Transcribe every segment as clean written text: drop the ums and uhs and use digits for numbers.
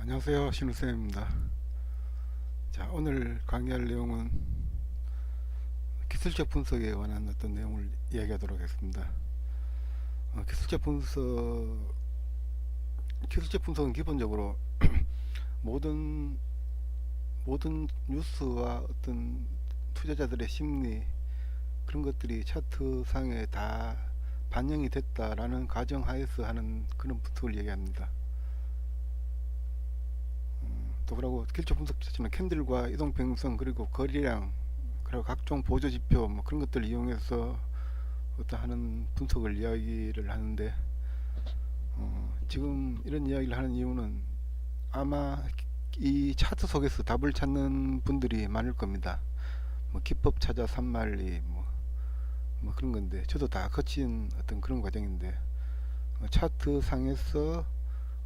안녕하세요, 신우쌤입니다. 자, 오늘 강의할 내용은 기술적 분석에 관한 어떤 내용을 이야기하도록 하겠습니다. 기술적 분석은 기본적으로 모든 뉴스와 어떤 투자자들의 심리, 그런 것들이 차트상에 다 반영이 됐다라는 가정하에서 하는 그런 분석을 얘기합니다. 또 그러고 기술적 분석 자체는 캔들과 이동 평형, 그리고 거리량, 그리고 각종 보조 지표 뭐 그런 것들을 이용해서 어떤 하는 분석을 이야기를 하는데, 지금 이런 이야기를 하는 이유는 아마 이 차트 속에서 답을 찾는 분들이 많을 겁니다. 뭐 기법 찾아 산만리 뭐 그런 건데, 저도 다 거친 어떤 그런 과정인데, 차트 상에서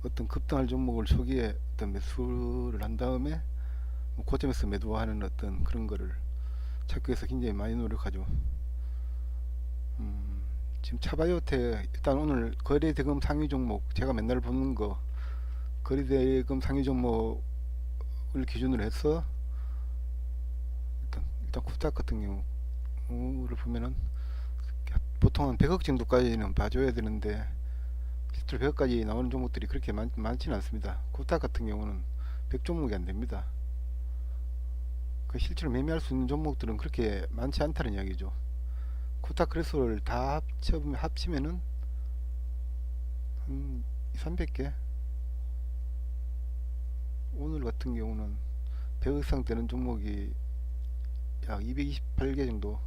어떤 급등할 종목을 초기에 어떤 매수를 한 다음에 뭐 고점에서 매도하는 어떤 그런 거를 찾기 위해서 굉장히 많이 노력하죠. 지금 차바이오텍, 일단 오늘 거래대금 상위 종목, 제가 맨날 보는 거 거래대금 상위 종목을 기준으로 해서 일단 코스닥 같은 경우를 보면은 보통 한 100억 정도까지는 봐줘야 되는데, 실제로 100억까지 나오는 종목들이 그렇게 많지는 않습니다. 코스닥 같은 경우는 100종목이 안 됩니다. 그 실제로 매매할 수 있는 종목들은 그렇게 많지 않다는 이야기죠. 코스닥 크래스를 다 합치면은 한 300개, 오늘 같은 경우는 100억 이상 되는 종목이 약 228개 정도,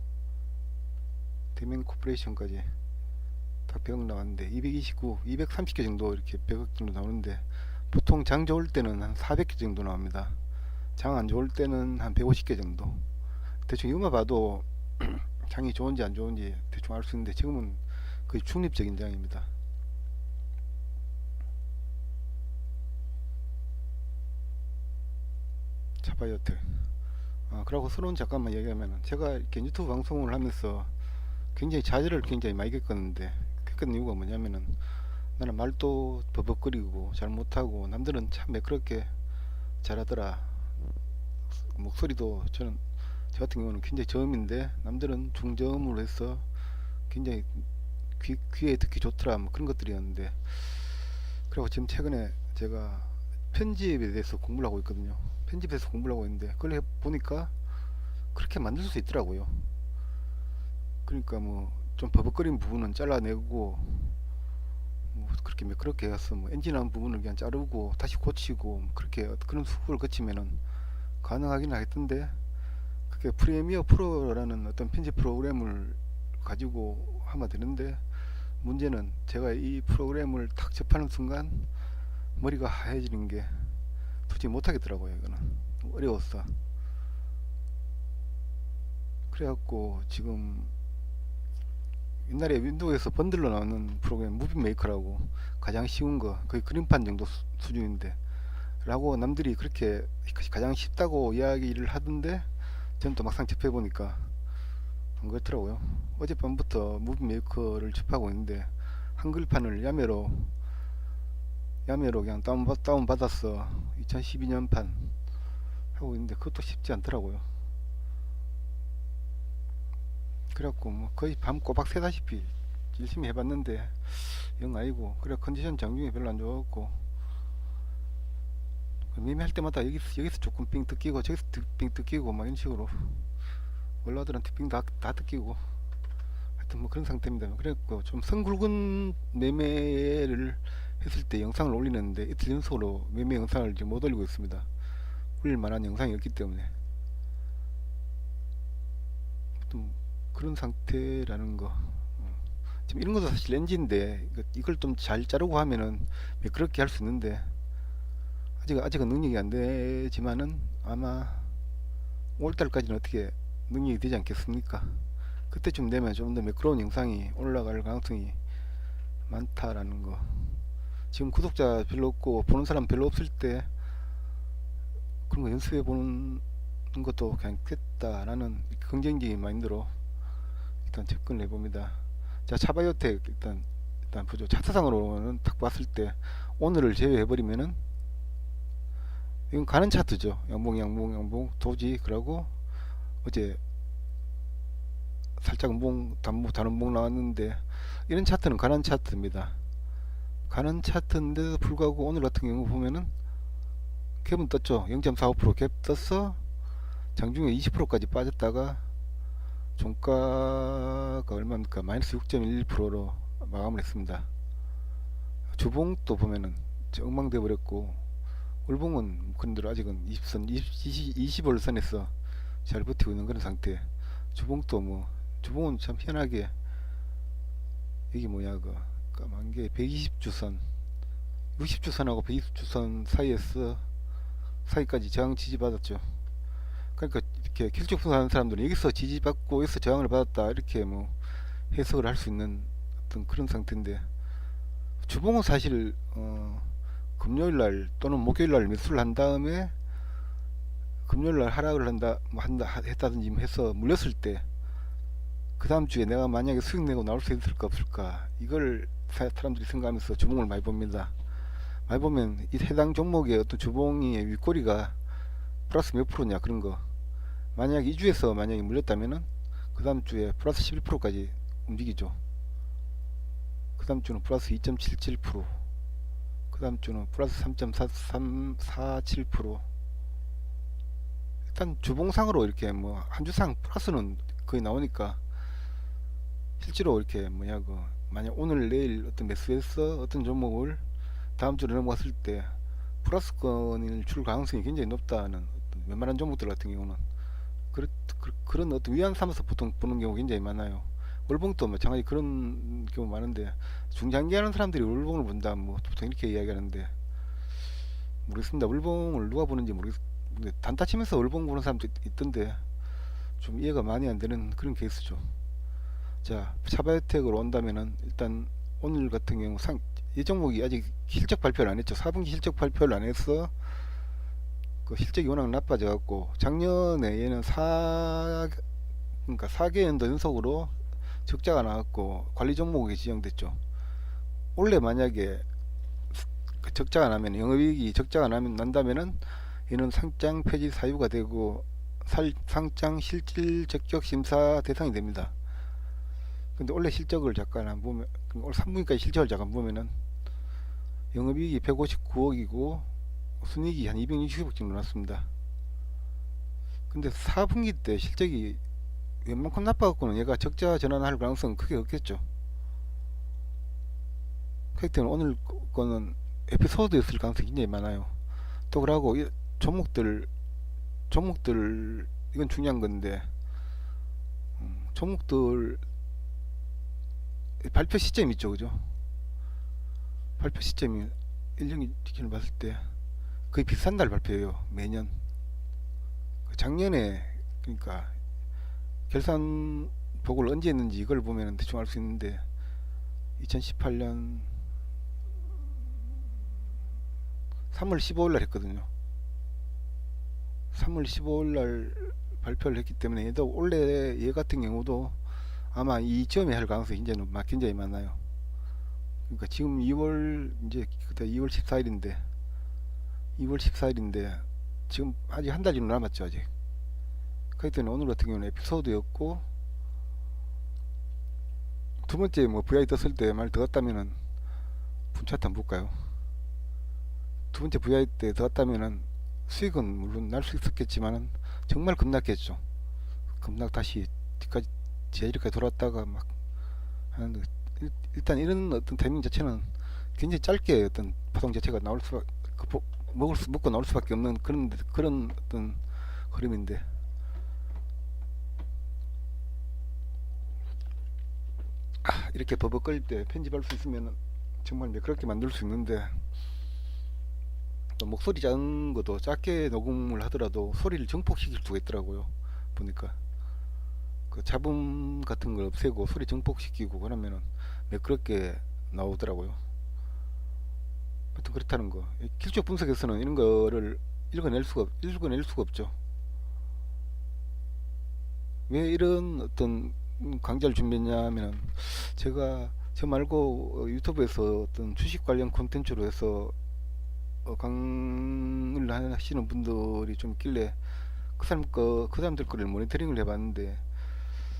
대면 코퍼레이션까지 다 100억 나왔는데, 229, 230개 정도, 이렇게 100억 정도 나오는데, 보통 장 좋을 때는 한 400개 정도 나옵니다. 장 안 좋을 때는 한 150개 정도. 대충 이것만 봐도 장이 좋은지 안 좋은지 대충 알 수 있는데, 지금은 거의 중립적인 장입니다. 차바이오텍. 그러고 서론 잠깐만 얘기하면, 제가 이렇게 유튜브 방송을 하면서 굉장히 자제를 굉장히 많이 겪었는 이유가 뭐냐면은, 나는 말도 버벅거리고 잘 못하고, 남들은 참 매끄럽게 잘하더라. 목소리도 저 같은 경우는 굉장히 저음인데 남들은 중저음으로 해서 굉장히 귀에 듣기 좋더라, 뭐 그런 것들이었는데, 그리고 지금 최근에 제가 편집에 대해서 공부를 하고 있거든요. 편집에서 공부를 하고 있는데, 그걸 해보니까 그렇게 만들 수 있더라고요. 그러니까 뭐 좀 버벅거리는 부분은 잘라내고, 뭐 그렇게 매끄럽게 해서 뭐 엔진한 부분을 그냥 자르고 다시 고치고, 뭐 그렇게 그런 수법을 거치면은 가능하긴 하겠던데, 그게 프리미어 프로라는 어떤 편집 프로그램을 가지고 하면 되는데, 문제는 제가 이 프로그램을 탁 접하는 순간 머리가 하얘지는 게 도저히 못하겠더라고요. 이거는 어려웠어. 그래갖고 지금 옛날에 윈도우에서 번들로 나오는 프로그램 무비 메이커라고, 가장 쉬운 거 거의 그림판 정도 수준인데 라고 남들이 그렇게 가장 쉽다고 이야기를 하던데, 저는 또 막상 접해보니까 안 그렇더라고요. 어젯밤부터 무비 메이커를 접하고 있는데, 한글판을 야매로 그냥 다운 받았어. 2012년판 하고 있는데 그것도 쉽지 않더라고요. 그래갖고 뭐 거의 밤 꼬박 새다시피 열심히 해봤는데 영 아니고, 그래 컨디션 장중에 별로 안 좋았고, 매매할 때마다 여기서 조금 삥 뜯기고 저기서 삥 뜯기고 막 이런 식으로 월라들한테 삥 다 뜯기고, 하여튼 뭐 그런 상태입니다. 그래갖고 좀 성굵은 매매를 했을 때 영상을 올리는데, 이틀 연속으로 매매 영상을 지금 못 올리고 있습니다. 올릴 만한 영상이 없기 때문에. 좀 그런 상태라는 거. 지금 이런 것도 사실 렌즈인데, 이걸 좀 잘 자르고 하면은 그렇게 할 수 있는데, 아직은 능력이 안 되지만은 아마 5월달까지는 어떻게 능력이 되지 않겠습니까? 그때쯤 되면 좀 더 매끄러운 영상이 올라갈 가능성이 많다라는 거. 지금 구독자 별로 없고 보는 사람 별로 없을 때 그런 거 연습해 보는 것도 괜찮겠다라는 긍정적인 마인드로 일단 접근을 해봅니다. 자, 차바이오텍 일단 보죠. 차트상으로는 딱 봤을 때 오늘을 제외해버리면은 이건 가는 차트죠. 양봉 양봉 양봉 도지. 그러고 어제 살짝 봉 단봉 나왔는데, 이런 차트는 가는 차트입니다. 가는 차트인데도 불구하고 오늘 같은 경우 보면은 갭은 떴죠. 0.45% 갭 떴어. 장중에 20%까지 빠졌다가 종가가 얼마입니까? 마이너스 6.11%로 마감을 했습니다. 주봉도 보면은 엉망돼 버렸고, 월봉은 그런대로 아직은 20월선에서 잘 버티고 있는 그런 상태. 주봉도 뭐, 주봉은 참 희한하게, 이게 뭐야, 그 까만 게 120주선, 60주선하고 120주선 사이까지 저항 지지받았죠. 그러니까 이렇게 길쭉 분석하는 사람들은 여기서 지지받고 여기서 저항을 받았다, 이렇게 뭐 해석을 할 수 있는 어떤 그런 상태인데, 주봉은 사실 금요일날 또는 목요일날 매수를 한 다음에 금요일날 하락을 했다든지 해서 물렸을 때, 그 다음 주에 내가 만약에 수익 내고 나올 수 있을까 없을까, 이걸 사람들이 생각하면서 주봉을 많이 봅니다. 많이 보면 이 해당 종목의 어떤 주봉의 윗꼬리가 플러스 몇 프로냐, 그런 거. 만약 2주에서 만약에 물렸다면은 그 다음 주에 플러스 11%까지 움직이죠. 그 다음 주는 플러스 2.77%, 그 다음 주는 플러스 3.347%. 일단 주봉상으로 이렇게 뭐 한 주상 플러스는 거의 나오니까, 실제로 이렇게 뭐냐, 그 만약 오늘 내일 어떤 매수해서 어떤 종목을 다음 주로 넘어갔을 때 플러스권을 줄 가능성이 굉장히 높다는, 어떤 웬만한 종목들 같은 경우는 그런 어떤 위안 삼아서 보통 보는 경우 굉장히 많아요. 월봉도 마찬가지 그런 경우 많은데, 중장기 하는 사람들이 월봉을 본다 뭐 보통 이렇게 이야기하는데, 모르겠습니다. 월봉을 누가 보는지 모르겠는데, 단타 치면서 월봉 보는 사람도 있던데 좀 이해가 많이 안 되는 그런 케이스죠. 자, 차바이오텍으로 온다면은, 일단 오늘 같은 경우 이 종목이 아직 실적 발표를 안 했죠. 4분기 실적 발표를 안 해서 그 실적이 워낙 나빠져 갖고, 작년에 얘는 그러니까 4개연도 연속으로 적자가 나왔고 관리 종목에 지정됐죠. 원래 만약에 그 적자가 나면, 영업이익이 적자가 난다면은 얘는 상장 폐지 사유가 되고 상장 실질 적격 심사 대상이 됩니다. 근데 원래 실적을 잠깐 안 보면, 올 3분기까지 실적을 잠깐 보면은 영업이익이 159억이고 순이익이 한 260억 정도 났습니다. 근데 4분기 때 실적이 웬만큼 나빠갖고는 얘가 적자 전환할 가능성은 크게 없겠죠. 그렇기 때문에 오늘 거는 에피소드였을 가능성이 굉장히 많아요. 또 그러고 종목들 이건 중요한 건데, 종목들 발표 시점이 있죠, 그죠? 발표 시점이 1년 기준으로 봤을 때 거의 비슷한 날 발표해요, 매년. 작년에, 그러니까 결산 보고를 언제 했는지 이걸 보면 대충 알 수 있는데, 2018년 3월 15일 날 했거든요. 3월 15일 날 발표를 했기 때문에 원래 얘 같은 경우도 아마 이점에 할 가능성이 굉장히 많아요. 그러니까 지금 2월 이제 그때 2월 14일인데 지금 아직 한 달 정도 남았죠, 아직. 그렇기 때문에 오늘 같은 경우는 에피소드였고, 두 번째 뭐 VI 떴을 때 말 들었다면은 분차트 한번 볼까요? 두 번째 VI 때 들었다면은 수익은 물론 날 수 있었겠지만은 정말 급락했죠. 급락 다시 뒤까지 제자리까지 돌았다가 막 하는데, 일단 이런 어떤 타이밍 자체는 굉장히 짧게 어떤 파동 자체가 나올 먹고 나올 수밖에 없는 그런 어떤 흐름인데, 이렇게 버벅거릴 때 편집할 수 있으면 정말 매끄럽게 만들 수 있는데, 또 목소리 작은 것도 작게 녹음을 하더라도 소리를 증폭시킬 수가 있더라고요. 보니까 그 잡음 같은 걸 없애고 소리 증폭시키고 그러면은 매끄럽게 나오더라고요. 하여튼 그렇다는 거. 기술적 분석에서는 이런 거를 읽어낼 수가 없죠. 왜 이런 어떤 강좌를 준비했냐면은, 저 말고 유튜브에서 어떤 주식 관련 콘텐츠로 해서 강을 하시는 분들이 좀 있길래 그 사람들 거를 모니터링을 해봤는데,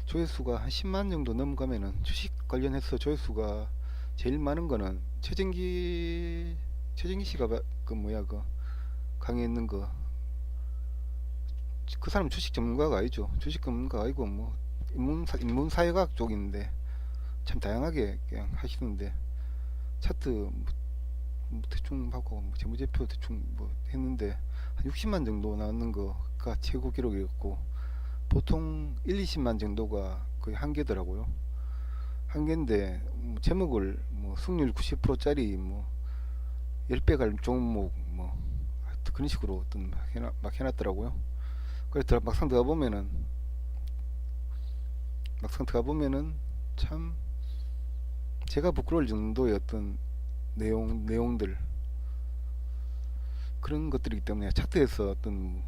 조회수가 한 10만 정도 넘어가면은, 주식 관련해서 조회수가 제일 많은 거는 최진기 씨가 그 뭐야 그 강의했는 거, 그 사람 주식 전문가가 아니죠. 주식 전문가가 아니고 뭐 인문사회학 쪽인데 참 다양하게 그냥 하시는데, 차트 뭐 대충 하고 뭐 재무제표 대충 뭐 했는데 한 60만 정도 나오는 거가 최고 기록이었고, 보통 1, 20만 정도가 거의 한계더라고요. 한계인데 뭐 제목을 뭐 승률 90%짜리 뭐 10배 갈 종목 뭐 그런 식으로 어떤 막 해놨더라고요. 그래서 막상 들어가 보면은 참 제가 부끄러울 정도의 어떤 내용들, 그런 것들이기 때문에, 차트에서 어떤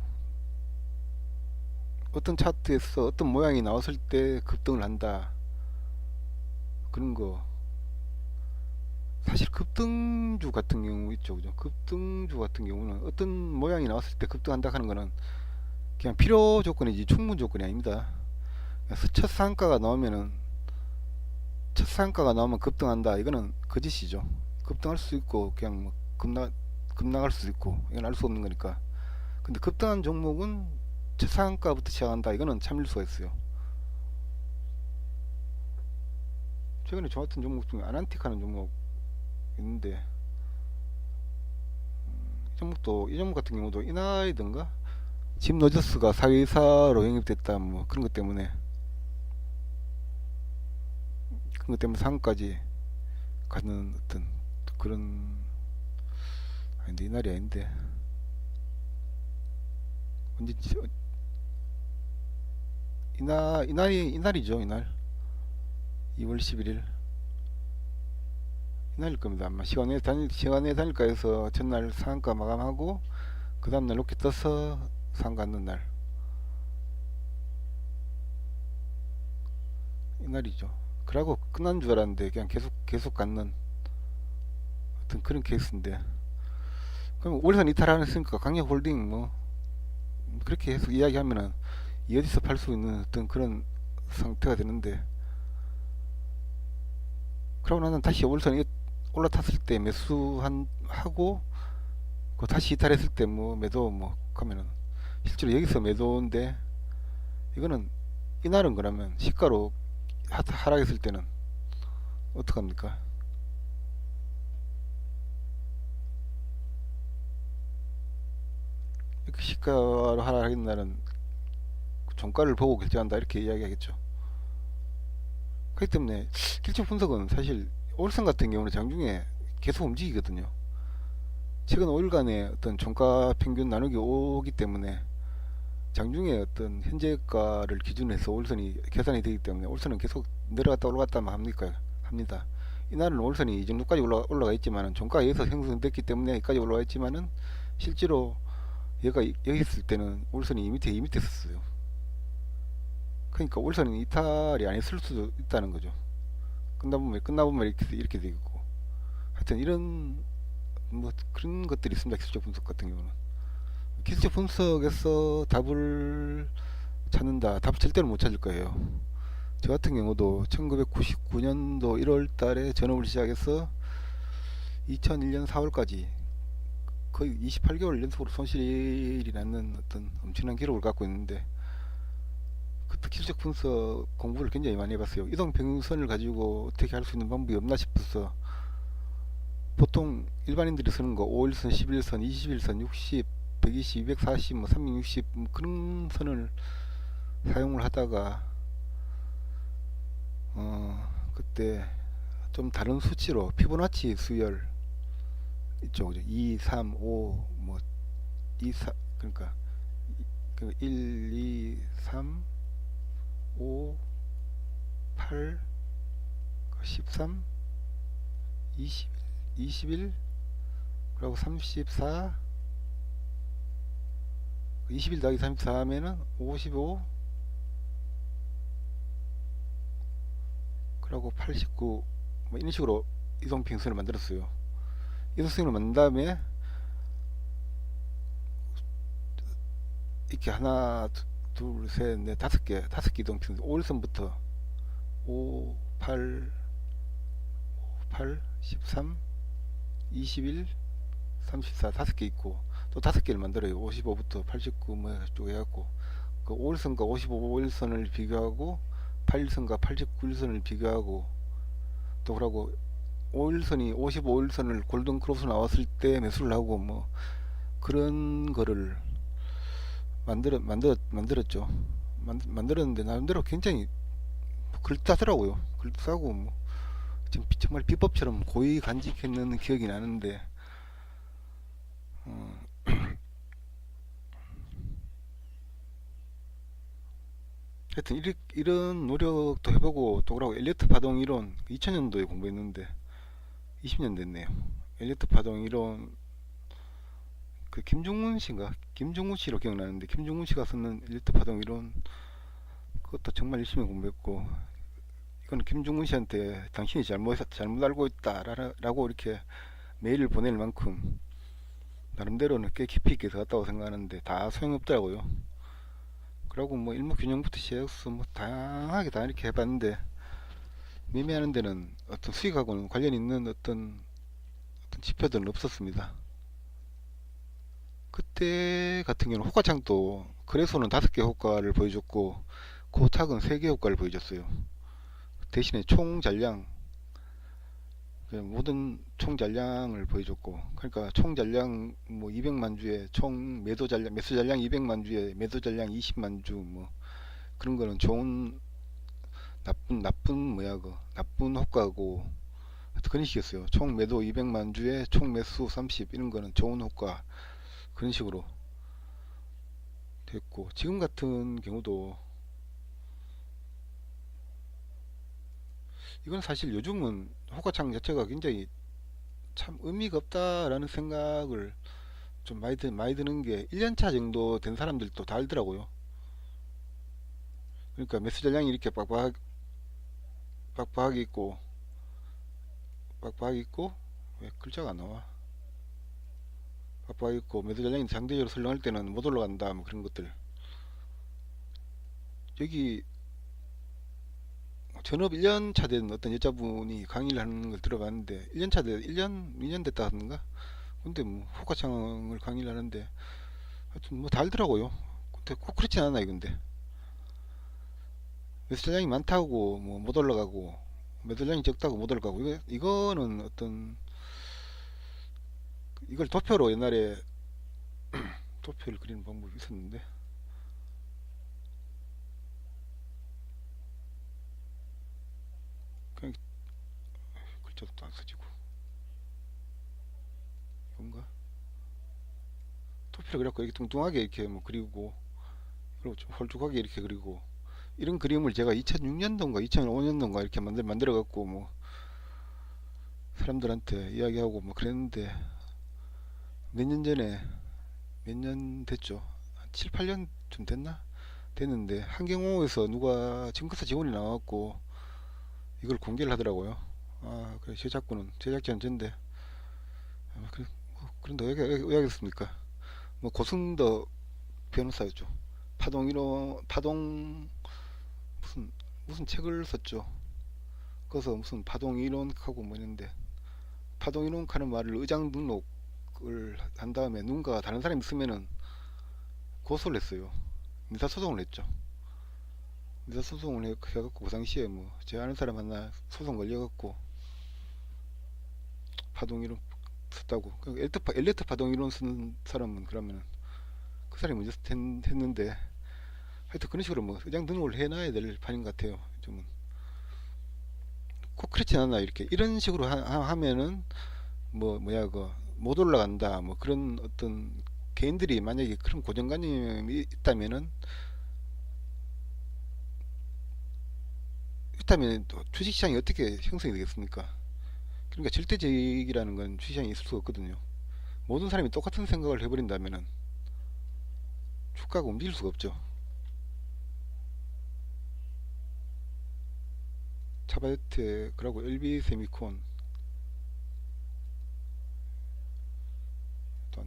차트에서 어떤 모양이 나왔을 때 급등을 한다, 그런 거. 사실 급등주 같은 경우 있죠, 그죠? 급등주 같은 경우는 어떤 모양이 나왔을 때 급등한다 하는 거는 그냥 필요 조건이지 충분 조건이 아닙니다. 그래서 첫 상가가 나오면 급등한다, 이거는 거짓이죠. 급등할 수 있고 그냥 뭐 급락할 수 있고, 이건 알 수 없는 거니까. 근데 급등한 종목은 첫 상가부터 시작한다, 이거는 참을 수가 있어요. 최근에 좋았던 종목 중에 아난틱 하는 종목 있는데, 이 종목 같은 경우도 이날이든가 짐 로저스가 사회이사로 영입됐다 뭐 그런 것 때문에 상까지 가는 어떤 그런, 아닌데 이날이 아닌데 언제 이날이죠, 이날 2월 11일 이날일 겁니다. 아마 시간에 다닐까 해서 전날 상가 마감하고 그 다음날 로켓 떠서 상가 앉는 날, 이날이죠. 그러고 끝난 줄 알았는데 그냥 계속 갖는 어떤 그런 케이스인데, 그럼 월선 이탈하셨으니까 강력홀딩 뭐 그렇게 해서 이야기하면은 이 어디서 팔 수 있는 어떤 그런 상태가 되는데, 그러고 나는 다시 월선이 올라탔을 때 매수하고, 그 다시 이탈했을 때 뭐 매도 뭐 하면은 실제로 여기서 매도인데, 이거는 이날은 그러면 시가로 하락했을 때는 어떡합니까? 이렇게 시가로 하락하는 날은 종가를 보고 결정한다, 이렇게 이야기하겠죠. 그렇기 때문에 기초 분석은 사실 올선 같은 경우는 장중에 계속 움직이거든요. 최근 5일간의 어떤 종가 평균 나누기 5기 때문에 장중에 어떤 현재가를 기준으로 해서 올선이 계산이 되기 때문에, 올선은 계속 내려갔다 올라갔다 합니다. 이날은 올선이 이 정도까지 올라가 있지만은 종가가 여기서 형성됐기 때문에 여기까지 올라가 있지만은, 실제로 얘가 여기 있을 때는 올선이 이 밑에 있었어요. 그러니까 올선은 이탈이 아니었을 수도 있다는 거죠. 끝나보면 이렇게 되겠고, 하여튼 이런 뭐 그런 것들이 있습니다. 기술적 분석 같은 경우는 기술적 분석에서 답을 찾는다, 답을 절대로 못 찾을 거예요. 저 같은 경우도 1999년도 1월 달에 전업을 시작해서 2001년 4월까지 거의 28개월 연속으로 손실이 나는 어떤 엄청난 기록을 갖고 있는데, 그때 기술적 분석 공부를 굉장히 많이 해봤어요. 이동평균선을 가지고 어떻게 할 수 있는 방법이 없나 싶어서, 보통 일반인들이 쓰는 거 5일선, 11선, 21선, 60, 120, 240, 뭐 360, 뭐 그런 선을 사용을 하다가 그때 좀 다른 수치로 피보나치 수열 있죠, 그죠? 2, 3, 5, 뭐 2, 4, 그러니까 1, 2, 3, 5, 8, 13, 20, 21, 그리고 34, 20일 더하기 34 하면은 55, 그리고 89, 뭐 이런 식으로 이동평선을 만들었어요. 이동평선을 만든 다음에 이렇게 하나, 둘, 셋, 넷, 다섯 개 이동평 5일선부터 5, 8, 8, 13, 21, 34 다섯 개 있고 또 다섯 개를 만들어요. 55부터 89 뭐 쭉 해갖고 그 5일선과 55일선을 비교하고 8일선과 89일선을 비교하고 또 그러고 5일선이 55일선을 골든 크로스 나왔을 때 매수를 하고 뭐 그런 거를 만들었죠. 만들었는데 나름대로 굉장히 글싸더라고요. 글싸고 뭐 정말 비법처럼 고의 간직했는 기억이 나는데 어, 하여튼 이런 노력도 해보고 또 그러고 엘리어트 파동 이론 2000년도에 공부했는데 20년 됐네요. 엘리어트 파동 이론 그 김종문 씨인가? 김종문 씨로 기억나는데 김종문 씨가 쓰는 엘리어트 파동 이론 그것도 정말 열심히 공부했고 이건 김종문 씨한테 당신이 잘못 알고 있다라고 이렇게 메일을 보낼 만큼 나름대로는 꽤 깊이 있게 들어갔다고 생각하는데 다 소용없더라고요. 그러고 뭐 일목균형부터 시작해서 뭐 다양하게 다 이렇게 해봤는데 매매하는 데는 어떤 수익하고는 관련 있는 어떤 지표들은 없었습니다. 그때 같은 경우는 호가창도 거래소는 5개 효과를 보여줬고 고탁은 3개 효과를 보여줬어요. 대신에 총 잔량 모든 총 잔량을 보여줬고 그러니까 총 잔량 뭐 200만 주에 총 매수 잔량 200만 주에 매도 잔량 20만 주 뭐 그런 거는 좋은 나쁜 뭐야 그 나쁜 효과고 그런 식이었어요. 총 매도 200만 주에 총 매수 30 이런 거는 좋은 효과 그런 식으로 됐고 지금 같은 경우도 이건 사실 요즘은 효과창 자체가 굉장히 참 의미가 없다라는 생각을 좀 많이 드는 게 1년차 정도 된 사람들도 다 알더라고요. 그러니까 매수 전량이 이렇게 빡빡하게 있고 빡빡하게 있고 왜 글자가 안 나와? 빡빡하게 있고 매수 전량이 상대적으로 설렁할 때는 못 올라간다 뭐 그런 것들 여기 전업 1년차 된 어떤 여자분이 강의를 하는 걸 들어봤는데 1년차 된 1년 2년 됐다 하던가 근데 뭐 효과창을 강의를 하는데 하여튼 뭐 달더라고요. 근데 꼭 그렇진 않아 이건데 매수장이 많다고 뭐 못 올라가고 매도량이 적다고 못 올라가고 이거는 어떤 이걸 도표로 옛날에 도표를 그리는 방법이 있었는데 그냥 글자도 안 써지고 이건가 도표를 그려갖고 이렇게 뚱뚱하게 이렇게 뭐 그리고 그리고 좀 홀쭉하게 이렇게 그리고 이런 그림을 제가 2006년도인가 2005년도인가 이렇게 만들어갖고 뭐 사람들한테 이야기하고 뭐 그랬는데 몇 년 전에 몇 년 됐죠. 한 7, 8년 좀 됐나? 됐는데 한경호에서 누가 증거사 직원이 나왔고 이걸 공개를 하더라고요. 아, 그래 제작자는 전데 그래, 뭐, 그런데 왜 하겠습니까? 뭐 고승덕 변호사였죠. 파동 무슨 책을 썼죠. 그래서 무슨 파동 이론하고 뭐 있는데 파동 이론하는 말을 의장 등록을 한 다음에 누군가 다른 사람이 쓰면은 고소를 했어요. 민사 소송을 했죠. 민사 소송을 해갖고 그 당시에 뭐 제 아는 사람 하나 소송 걸려갖고 파동 이론 썼다고. 엘리트 파동 이론 쓰는 사람은 그러면 그 사람이 먼저 했는데 하여튼 그런 식으로 뭐 의장 등록을 해놔야 될 판인 것 같아요. 좀은 꼭 그렇진 않아 이렇게 이런 식으로 하면은 뭐 뭐야 그 못 올라간다 뭐 그런 어떤 개인들이 만약에 그런 고정관념이 있다면 또 주식시장이 어떻게 형성이 되겠습니까? 그러니까 절대적이라는 건 주식시장에 있을 수가 없거든요. 모든 사람이 똑같은 생각을 해버린다면은 주가가 움직일 수가 없죠. 차바이오텍 그리고 LB 세미콘 또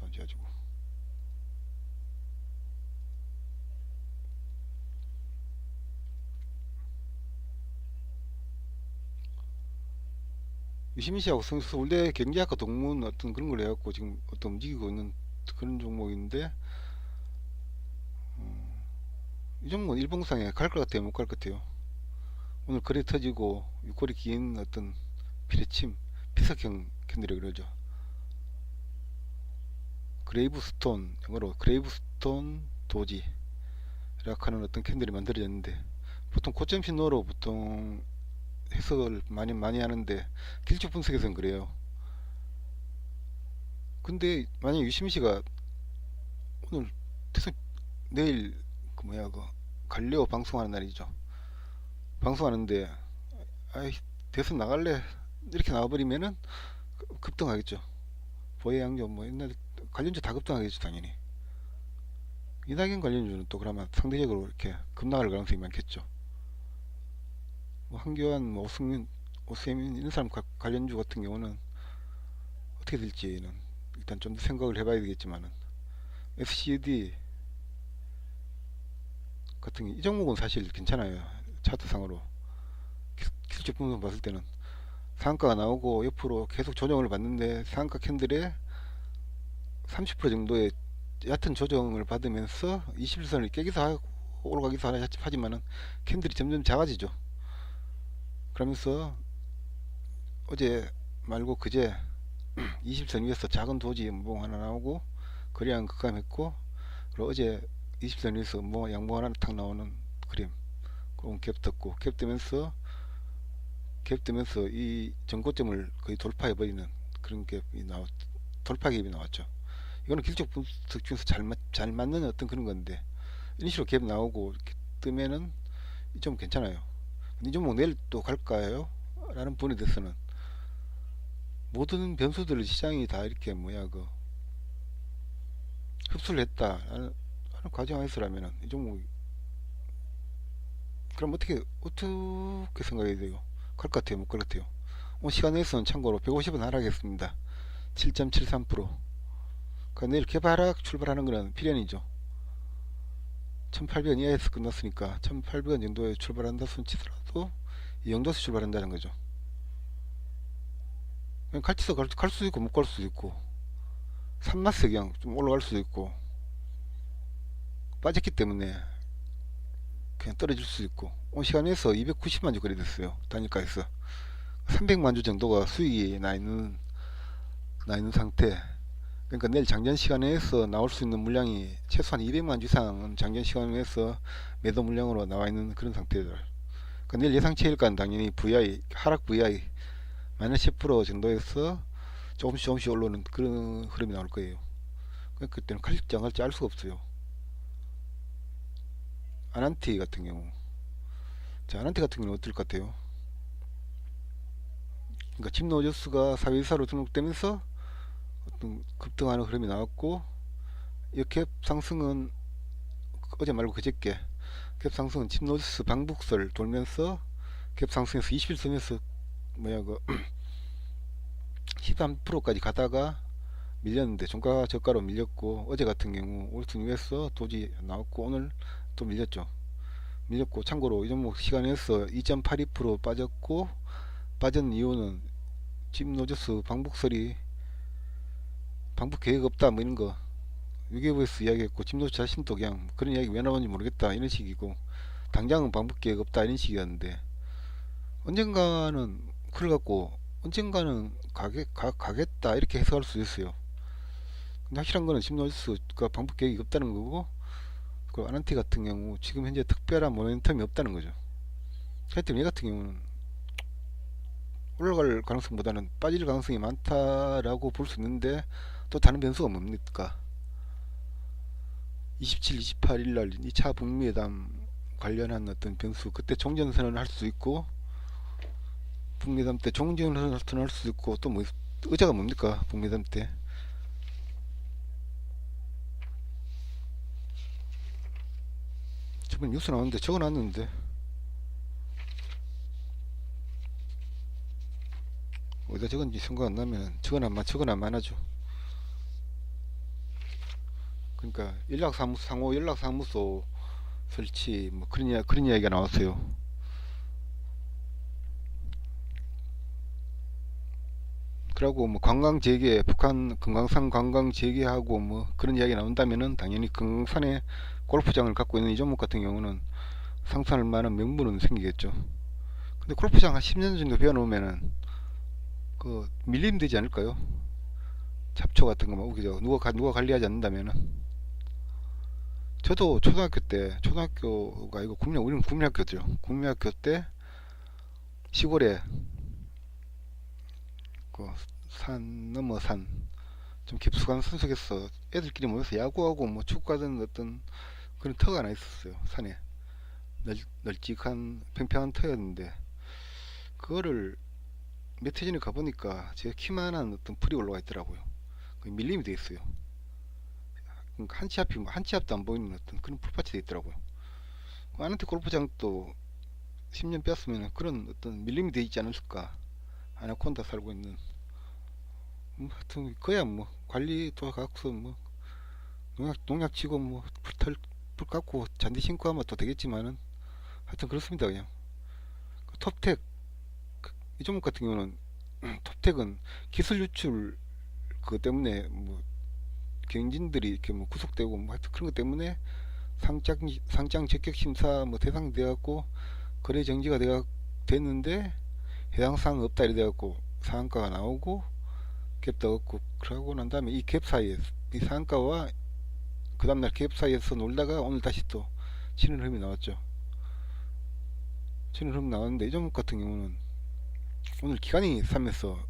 안 좋아지고 유시민 씨하고 서울대 경제학과 동문 어떤 그런 걸 해갖고 지금 어떤 움직이고 있는 그런 종목인데, 이 종목은 일봉상에 갈 것 같아요, 못 갈 것 같아요? 오늘 거래 터지고 육골이 긴 어떤 피레침, 피석형 캔들이 그러죠. 그레이브스톤, 영어로 그레이브스톤 도지 라고 하는 어떤 캔들이 만들어졌는데, 보통 고점 신호로 보통 해석을 많이 하는데 길쭉 분석에서는 그래요. 근데 만약 유시민 씨가 오늘 대선, 내일 그 뭐야 그 갈레오 방송하는 날이죠. 방송하는데 아이 대선 나갈래 이렇게 나와버리면은 급등하겠죠. 보혜양조 뭐 옛날 관련주 다 급등하겠죠 당연히. 이낙연 관련주는 또 그러면 상대적으로 이렇게 급락할 가능성이 많겠죠. 뭐 한교안, 뭐 오승민, 오세민 이런 사람 관련주 같은 경우는 어떻게 될지는 일단 좀 더 생각을 해봐야 되겠지만은, FCD 같은 이 종목은 사실 괜찮아요. 차트상으로 기술적 분석 봤을 때는 상한가가 나오고 옆으로 계속 조정을 받는데, 상한가 캔들에 30% 정도의 얕은 조정을 받으면서 21선을 깨기도 하고 올라가기도 하지만은 캔들이 점점 작아지죠. 그러면서 어제 말고 그제 20선 위에서 작은 도지 연봉 하나 나오고 거래량 급감했고, 그리고 어제 20선 위에서 뭐 양봉 하나 탁 나오는 그림, 그럼 갭 떴고 갭 뜨면서 이 전고점을 거의 돌파해 버리는 그런 갭이 돌파 갭이 나왔죠. 이거는 기술적 분석 중에서 잘 맞는 어떤 그런 건데, 이런 식으로 갭 나오고 이렇게 뜨면은 좀 괜찮아요. 근데 이 종목 내일 또 갈까요? 라는 부분에 대해서는 모든 변수들을 시장이 다 이렇게 뭐야 그 흡수를 했다 라는 과정에서라면은 이 종목 그럼 어떻게 생각해야 돼요? 갈 것 같아요, 못 갈 것 같아요? 오늘 시간에서는 참고로 150원 하락했습니다. 7.73%. 그러니까 내일 개발하락 출발하는 거는 필연이죠. 1800원 이하에서 끝났으니까 1800원 정도에 출발한다 손 치더라도 이 정도에서 출발한다는 거죠. 그냥 갈지도 갈 수도 있고 못 갈 수도 있고, 산마스 그냥 좀 올라갈 수도 있고, 빠졌기 때문에 그냥 떨어질 수도 있고. 오늘 시간에서 290만 주 거래됐어요. 단일가에서 300만 주 정도가 수익이 나 있는 상태. 그러니까 내일 장전 시간에서 나올 수 있는 물량이 최소한 200만 주 이상은 장전 시간에서 매도 물량으로 나와 있는 그런 상태들. 그러니까 내일 예상치일간 당연히 VI 하락 VI 마이너스 10% 정도에서 조금씩 올라오는 그런 흐름이 나올 거예요. 그러니까 그때는 갈지 안 갈지 알 수가 없어요. 아난티 같은 경우, 자 아난티 같은 경우는 어떨 것 같아요? 그러니까 집노저스가 사회이사로 등록되면서 어떤 급등하는 흐름이 나왔고, 이렇게 상승은 어제 말고 그저께 갭 상승은 집노저스 방북설 돌면서 갭 상승에서 21선에서 뭐야 그 13%까지 가다가 밀렸는데 종가 저가로 밀렸고, 어제 같은 경우 올슨 위에서 도지 나왔고 오늘 또 밀렸고 참고로 이 종목 시간에서 2.82% 빠졌고, 빠진 이유는 집노저스 방북설이 방북 계획 없다 뭐 이런 거 유계부에서 이야기했고, 집노저스 자신도 그냥 그런 이야기 왜 나오는지 모르겠다 이런 식이고, 당장은 방북 계획 없다 이런 식이었는데, 언젠가는 그걸 갖고 언젠가는 가겠다 이렇게 해석할 수 있어요. 근데 확실한 거는 집노저스가 방북 계획이 없다는 거고, 그 아난티 같은 경우 지금 현재 특별한 모멘텀이 없다는 거죠. 하여튼 얘 같은 경우는 올라갈 가능성보다는 빠질 가능성이 많다라고 볼 수 있는데, 또 다른 변수가 뭡니까? 27, 28일 날 2차 북미회담 관련한 어떤 변수, 그때 종전선언을 할 수 있고, 북미회담 때 종전선언을 할 수 있고, 또 뭐 의자가 뭡니까 북미회담 때? 저번 뉴스 나왔는데 적어놨는데 어디다 적은지 생각 안 나면 적어놔만 하죠. 그러니까 상호 연락사무소 설치 뭐 그런 이야기가 나왔어요. 그러고 뭐 관광 재개, 북한 금강산 관광 재개하고 뭐 그런 이야기 나온다면은 당연히 금강산에 골프장을 갖고 있는 이 종목 같은 경우는 상상할 만한 명분은 생기겠죠. 근데 골프장 한 10년 정도 비워놓으면은 그 밀림 되지 않을까요? 잡초 같은 거만 그죠? 누가 관리하지 않는다면은. 저도 초등학교 때, 초등학교가 이거 우리는 국민학교죠. 국민학교 때 시골에 그 산 넘어 산 좀 깊숙한 산속에서 애들끼리 모여서 야구하고 뭐 축구하던 어떤 그런 터가 하나 있었어요. 산에 널찍한 평평한 터였는데 그거를 몇 해 전에 가보니까 제가 키만한 어떤 풀이 올라와 있더라고요. 밀림이 돼 있어요. 그러니까 한 치 앞도 안 보이는 어떤 그런 풀밭이 돼 있더라고요. 아는테 골프장도 10년 뺐으면 그런 어떤 밀림이 돼 있지 않았을까. 아나콘다 살고 있는 하여튼 그야 뭐 관리 도와갖고 뭐 농약 치고 뭐 풀 깎고 잔디 신고 하면 또 되겠지만은 하여튼 그렇습니다. 그냥 톱텍 이 종목 같은 경우는 톱텍은 기술 유출 그것 때문에 뭐 경진들이 이렇게 뭐 구속되고 뭐 하여튼 그런 것 때문에 상장 적격 심사 뭐 대상 돼갖고 거래 정지가 됐는데 해당 사항 없다 이래 돼갖고 상한가가 나오고 갭도 없고 그러고 난 다음에 이 갭 사이에 이 상한가와 그 다음날 갭 사이에서 놀다가 오늘 다시 또 치는 흐름이 나왔죠. 치는 흐름 나왔는데 이 종목 같은 경우는 오늘 기관이 사면서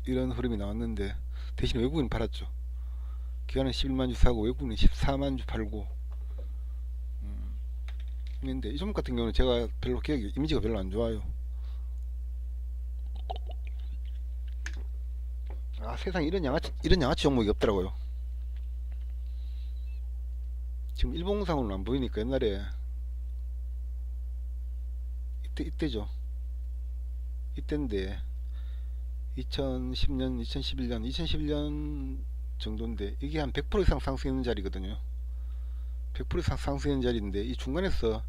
이런 흐름이 나왔는데 대신 외국인 팔았죠. 기관은 11만 주 사고 외국인은 14만 주 팔고 있는데 이 종목 같은 경우는 제가 별로 기억이 이미지가 별로 안 좋아요. 아 세상에 이런 양아치 종목이 없더라고요. 지금 일봉상으로는 안 보이니까 옛날에 이때죠. 이때인데 2010년, 2011년, 2011년 정도인데 이게 한 100% 이상 상승했는 자리거든요. 100% 이상 상승했는 자리인데 이 중간에서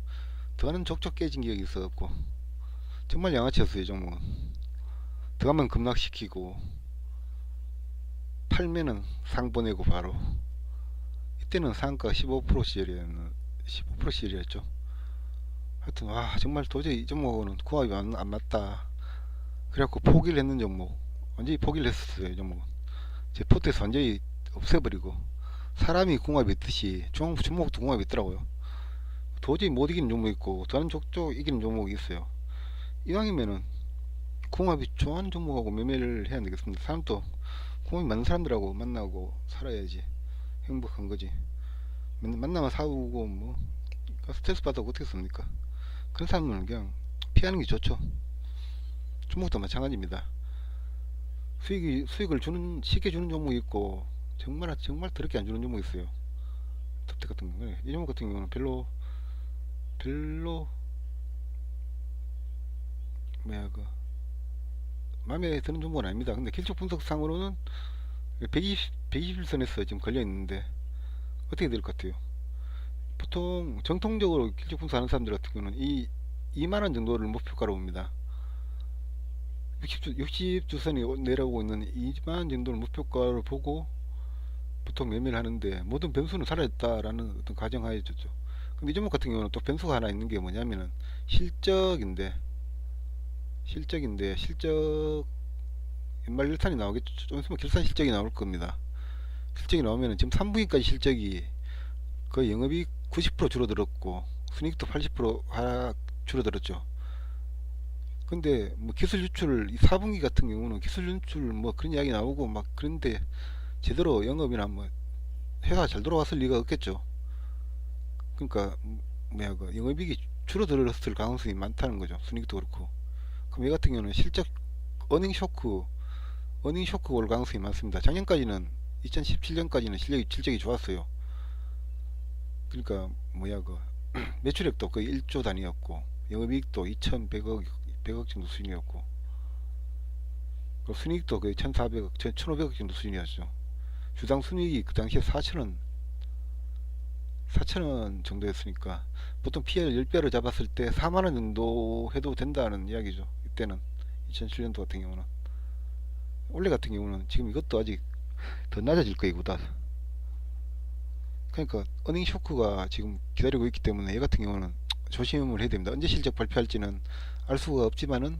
더는 족족 깨진 기억이 있어갖고 정말 양아치였어요. 이 종목은 들어가면 급락시키고 팔면은 상 보내고 바로 이때는 상가 15% 시절이었죠. 하여튼 와 정말 도저히 이 종목은 궁합이 안 맞다. 그래갖고 포기를 했는 종목 완전히 포기를 했었어요. 이 종목은 제 포트에서 완전히 없애버리고 사람이 궁합이 있듯이 종목도 궁합이 있더라고요. 도저히 못 이기는 종목이 있고 다른 족족 이기는 종목이 있어요. 이왕이면은 궁합이 좋아하는 종목하고 매매를 해야 되겠습니다. 사람도 궁합이 많은 사람들하고 만나고 살아야지 행복한 거지. 만나면 사오고 뭐 스트레스 받아고 어떻게 씁니까? 그런 사람은 그냥 피하는 게 좋죠. 종목도 마찬가지입니다. 수익을 쉽게 주는 종목이 있고 정말 더럽게 안 주는 종목이 있어요. 톱텍 같은 경우는 이 종목 같은 경우는 별로 뭐야 그 마음에 드는 종목은 아닙니다. 근데 길쭉 분석상으로는 121선에서 지금 걸려 있는데 어떻게 될 것 같아요? 보통 정통적으로 길쭉 분석하는 사람들 같은 경우는 이 2만원 정도를 목표가로 봅니다. 60주선이 내려오고 있는 2만원 정도를 목표가로 보고 보통 매매를 하는데 모든 변수는 사라졌다라는 어떤 가정하에 줬죠. 근데 이 종목 같은 경우는 또 변수가 하나 있는 게 뭐냐면은 실적인데 실적 연말 결산이 나오겠죠. 좀 있으면 결산 실적이 나올 겁니다. 실적이 나오면은 지금 3분기까지 실적이 거의 영업이익 90% 줄어들었고 순이익도 80% 줄어들었죠. 근데 뭐 기술 유출 4분기 같은 경우는 기술 유출 뭐 그런 이야기 나오고 막 그런데 제대로 영업이나 뭐 회사가 잘 돌아갔을 리가 없겠죠. 그러니까 뭐야 그 영업이익이 줄어들었을 가능성이 많다는 거죠. 순이익도 그렇고. 그럼 얘 같은 경우는 실적 어닝 쇼크 올 가능성이 많습니다. 작년까지는 2017년까지는 실적이 좋았어요. 그러니까 뭐야 그 매출액도 거의 1조 단위였고 영업이익도 2,100억 정도 수준이었고 순이익도 거의 1,400억 1,500억 정도 수준이었죠. 주당 순이익이 그 당시에 4천원 정도였으니까 보통 PL 10배로 잡았을 때 4만원 정도 해도 된다는 이야기죠. 이때는 2007년도 같은 경우는 올해 같은 경우는 지금 이것도 아직 더 낮아질 거예요, 보다. 그러니까 어닝 쇼크가 지금 기다리고 있기 때문에 얘 같은 경우는 조심을 해야 됩니다. 언제 실적 발표할지는 알 수가 없지만은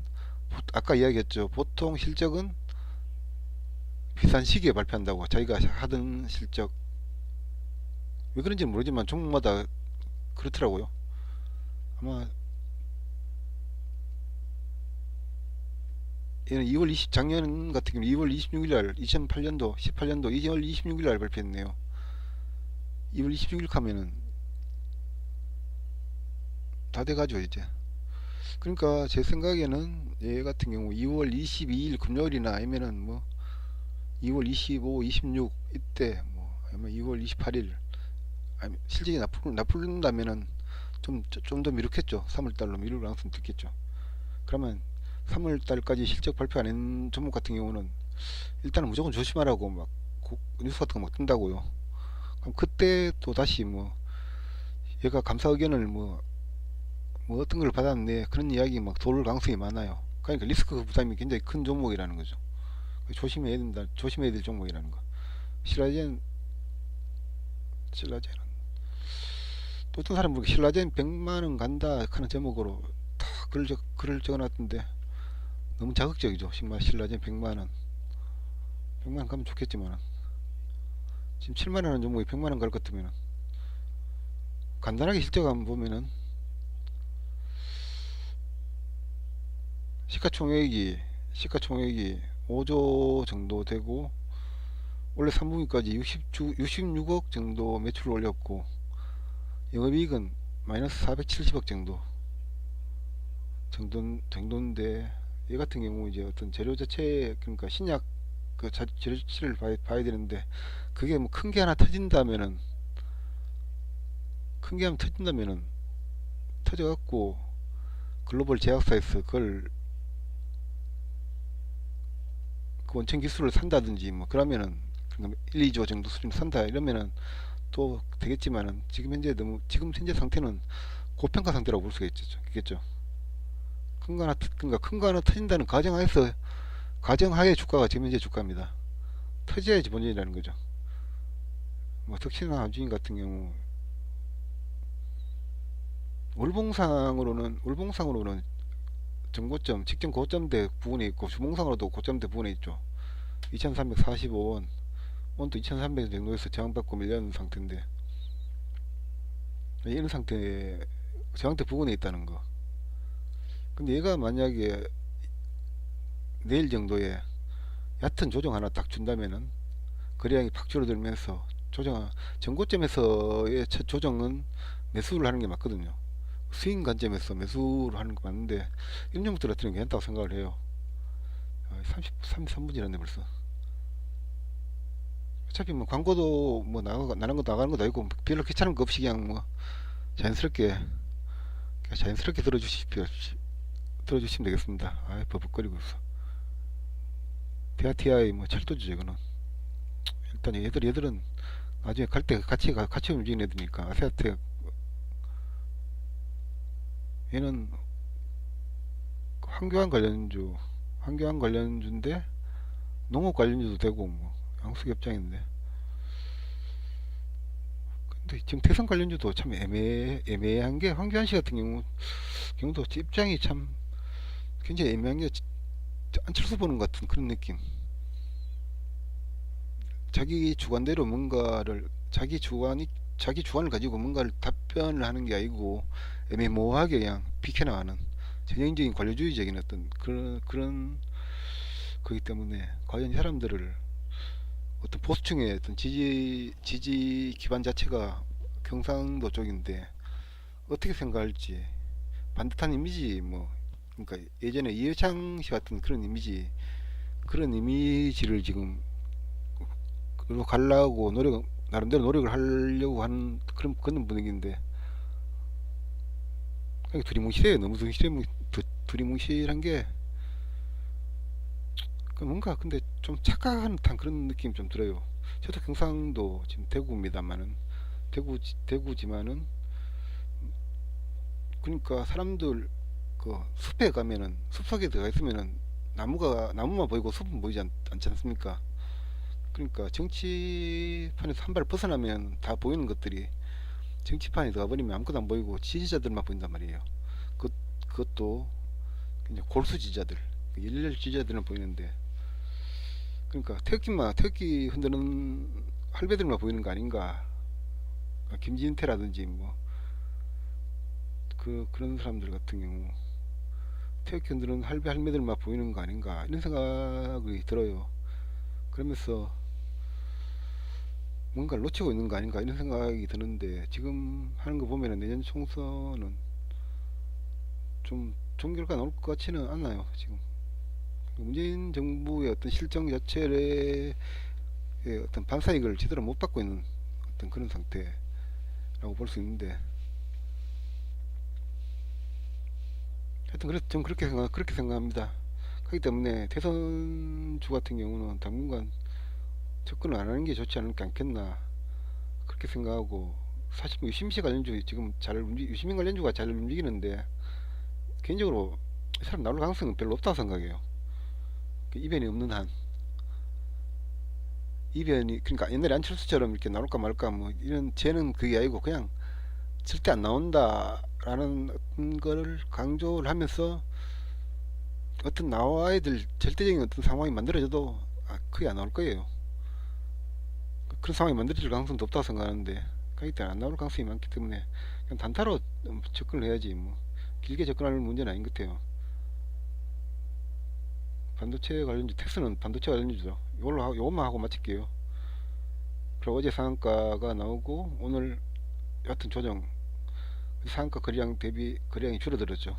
아까 이야기했죠. 보통 실적은 비슷한 시기에 발표한다고. 자기가 하던 실적, 왜 그런지는 모르지만 종목마다 그렇더라고요. 아마 얘는 2월 20 작년 같은 경우 2월 26일 날 2008년도 18년도 2월 26일 날 발표했네요. 2월 26일 하면은 다 돼가죠 이제. 그러니까 제 생각에는 얘 같은 경우 2월 22일 금요일이나 아니면은 뭐 2월 25, 26 이때 뭐 아니면 2월 28일 아니 실적이 나쁘다면은 좀 더 미루겠죠. 3월달로 미룰 가능성이 있겠죠. 그러면 3월달까지 실적 발표 안 한 종목 같은 경우는 일단은 무조건 조심하라고 막 뉴스 같은 거 막 뜬다고요. 그럼 그때 또 다시 뭐 얘가 감사 의견을 뭐 어떤 걸 받았네 그런 이야기 막 돌 가능성이 많아요. 그러니까 리스크 부담이 굉장히 큰 종목이라는 거죠. 조심해야 될 종목이라는 거. 신라젠, 신라젠은 또 어떤 사람 보기 신라젠 100만원 간다 하는 제목으로 다 글을 적어놨던데 너무 자극적이죠. 정말 신라젠 100만원 100만원 가면 좋겠지만 지금 7만원 하는 종목이 100만원 갈 것 같으면 간단하게 실적 한번 보면은 시가총액이 5조 정도 되고 원래 3분기까지 66억 정도 매출을 올렸고 영업이익은 마이너스 470억 정도인데 얘 같은 경우 이제 어떤 재료 자체 그러니까 신약 그 재료 자체를 봐야 되는데 그게 뭐 큰 게 하나 터진다면은 터져갖고 글로벌 제약사에서 그걸 그 원천 기술을 산다든지 뭐 그러면은 1, 2조 정도 수준 산다 이러면은 또 되겠지만은 지금 현재 상태는 고평가 상태라고 볼 수가 있겠죠. 그러니까 큰 거 하나 터진다는 가정하에 주가가 지금 현재 주가입니다. 터져야지 본전이라는 거죠. 뭐 특히나 함주인 같은 경우 월봉상으로는 전고점 직전 고점대 부분에 있고 주봉상으로도 고점대 부분에 있죠. 2345원 오늘도 2300 정도에서 저항받고 밀려있는 상태인데 이런 상태 저항대 부근에 있다는 거. 근데 얘가 만약에 내일 정도에 얕은 조정 하나 딱 준다면은 거래량이 팍 줄어들면서 전고점에서의 첫 조정은 매수를 하는 게 맞거든요. 스윙 관점에서 매수를 하는 거 맞는데 이런 종목들 같은 경우 괜찮다고 생각을 해요. 33분이라네 벌써. 어차피 뭐 광고도 뭐 나가는 것도 아니고 별로 귀찮은 거 없이 그냥 뭐 자연스럽게 들어주시면 되겠습니다. 아 버벅거리고 있어. TI 뭐 철도죠 이거는. 일단 얘들은 나중에 갈 때 같이 움직이는 애들이니까. 아세아텍 얘는 환경한 관련주인데 농업 관련주도 되고 뭐 양수겹장인데 근데 지금 태산 관련주도 참 애매한 게 황교안 씨 같은 경우도 입장이 참 굉장히 애매한 게 안철수 보는 것 같은 그런 느낌. 자기 주관대로 뭔가를 자기 주관을 가지고 뭔가를 답변을 하는 게 아니고 애매모호하게 그냥 비켜나가는 전형적인 관료주의적인 어떤 그런 거기 때문에 과연 이 사람들을 어떤 보수층의 어떤 지지 기반 자체가 경상도 쪽인데 어떻게 생각할지 반듯한 이미지 뭐 그러니까 예전에 이해창 씨 같은 그런 이미지를 지금 그로 가려고 나름대로 노력을 하려고 하는 그런 분위기인데 두리뭉실해요. 너무 두리뭉실한 게 뭔가 근데 좀 착각하는 듯한 그런 느낌이 좀 들어요. 저도 경상도 지금 대구입니다만은 대구지만은 그러니까 사람들 그 숲에 가면은 숲속에 들어가 있으면은 나무만 보이고 숲은 보이지 않지 않습니까? 그러니까 정치판에서 한 발 벗어나면 다 보이는 것들이 정치판에 들어가 버리면 아무것도 안 보이고 지지자들만 보인단 말이에요. 그, 그것도 이제 골수 지지자들, 일렬 지지자들은 보이는데, 그러니까 태극기 흔드는 할배들만 보이는 거 아닌가? 김진태라든지 뭐 그런 사람들 같은 경우 태극기 흔드는 할매들만 보이는 거 아닌가 이런 생각이 들어요. 그러면서 뭔가를 놓치고 있는 거 아닌가 이런 생각이 드는데, 지금 하는 거 보면은 내년 총선은 좀 좋은 결과 나올 것 같지는 않아요. 지금 문재인 정부의 어떤 실정 자체의 어떤 반사이익을 제대로 못 받고 있는 어떤 그런 상태라고 볼 수 있는데, 하여튼 그래서 전 그렇게 생각합니다. 그렇기 때문에 대선주 같은 경우는 당분간 접근을 안 하는 게 좋지 않겠나 그렇게 생각하고, 사실 뭐 유시민 관련주 지금 유시민 관련주가 잘 움직이는데, 개인적으로 이 사람 나올 가능성은 별로 없다고 생각해요. 그 이변이 없는 한, 이변이 그러니까 옛날에 안철수처럼 이렇게 나올까 말까 뭐 이런 쟤는 그게 아니고 그냥 절대 안 나온다라는 어떤 거를 강조를 하면서 어떤 나와야 될 절대적인 어떤 상황이 만들어져도 그게 안 나올 거예요. 그런 상황이 만들어질 가능성도 없다고 생각하는데, 그렇기 때문에 안 나올 가능성이 많기 때문에 그냥 단타로 접근을 해야지 뭐 길게 접근하는 문제는 아닌 것 같아요. 반도체 관련주, 텍스는 반도체 관련주죠. 요것만 하고 마칠게요. 그리고 어제 상한가가 나오고 오늘 여하튼 조정, 상한가 거래량 대비 거래량이 줄어들었죠.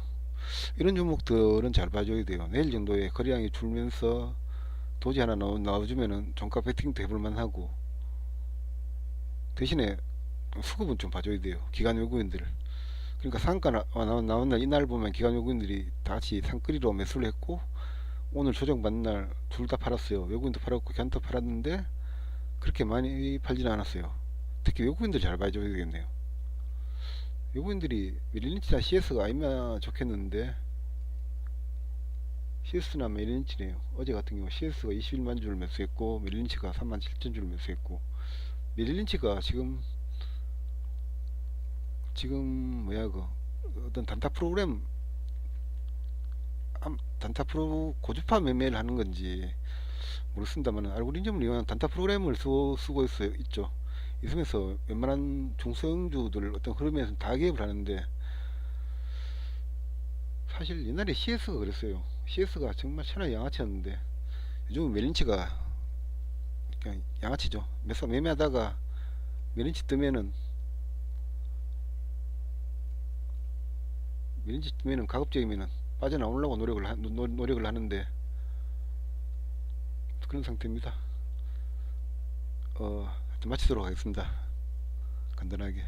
이런 종목들은 잘 봐줘야 돼요. 내일 정도에 거래량이 줄면서 도지 하나 나와주면은 종가 베팅도 해볼만 하고, 대신에 수급은 좀 봐줘야 돼요. 기관 외국인들. 그러니까 상가 나온 날 이날 보면 기관 외국인들이 다 같이 상끌이로 매수를 했고, 오늘 조정 받는 날 둘 다 팔았어요. 외국인도 팔았고 기관도 팔았는데 그렇게 많이 팔지는 않았어요. 특히 외국인들 잘 봐줘야 되겠네요. 외국인들이 메릴린치나 CS가 아니면 좋겠는데, CS나 메릴린치네요. 어제 같은 경우 CS가 21만 줄 매수했고 메릴린치가 3만 7천 줄 매수했고, 메릴린치가 지금 뭐야 그 어떤 단타 프로 고주파 매매를 하는 건지 모르겠습니다만, 알고리즘을 이용한 단타 프로그램을 쓰고 있죠. 있으면서 웬만한 중소형주들 어떤 흐름에서 다 개입을 하는데, 사실 옛날에 CS가 그랬어요. CS가 정말 천하의 양아치였는데 요즘은 메린치가 그냥 양아치죠. 매매하다가 메린치 뜨면은 가급적이면은 빠져나오려고 노력을 하는데 그런 상태입니다. 하여튼 마치도록 하겠습니다. 간단하게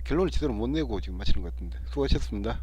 결론을 제대로 못 내고 지금 마치는 것 같은데, 수고하셨습니다.